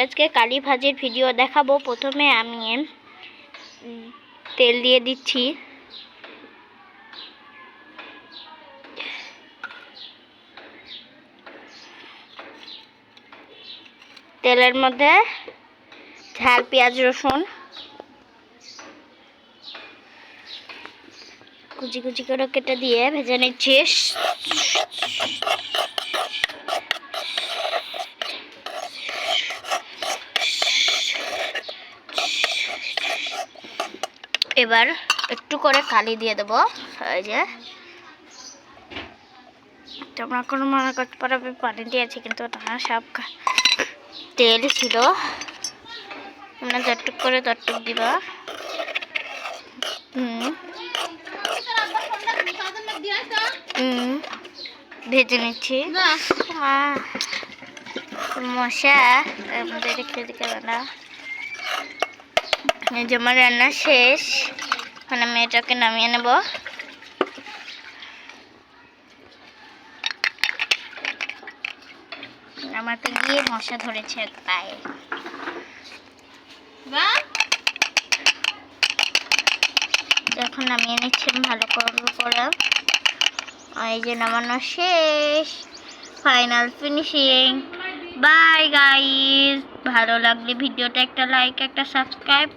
আজকে কালী ভাজির ভিডিও দেখাবো। প্রথমে আমি তেল দিয়ে দিচ্ছি। তেলের মধ্যে ঝাল পেঁয়াজ রসুন কুচি কুচি করে কেটে দিয়ে ভেজে নিচ্ছি। এবার একটু করে কালি দিয়ে দেবো। এই যে তোমরা কোনো মনে করতে পারবে পানি দিয়েছি, কিন্তু না, সব তেল ছিল। তোমরা যতটুক করে ততটুক দিবা। ভেজে নিচ্ছি। মশা আমাদের রেখে দিকে রান্না, আমার রান্না শেষ। এখন আমি এটাকে নামিয়ে নেব। আমার তো গিয়ে মশা ধরেছে পায়ে। এখন নামিয়ে নিচ্ছি ভালো করে। এই যে নামানো শেষ, ফাইনাল ফিনিশিং। বাই গাইস, ভালো লাগলে ভিডিওটা একটা লাইক, একটা সাবস্ক্রাইব।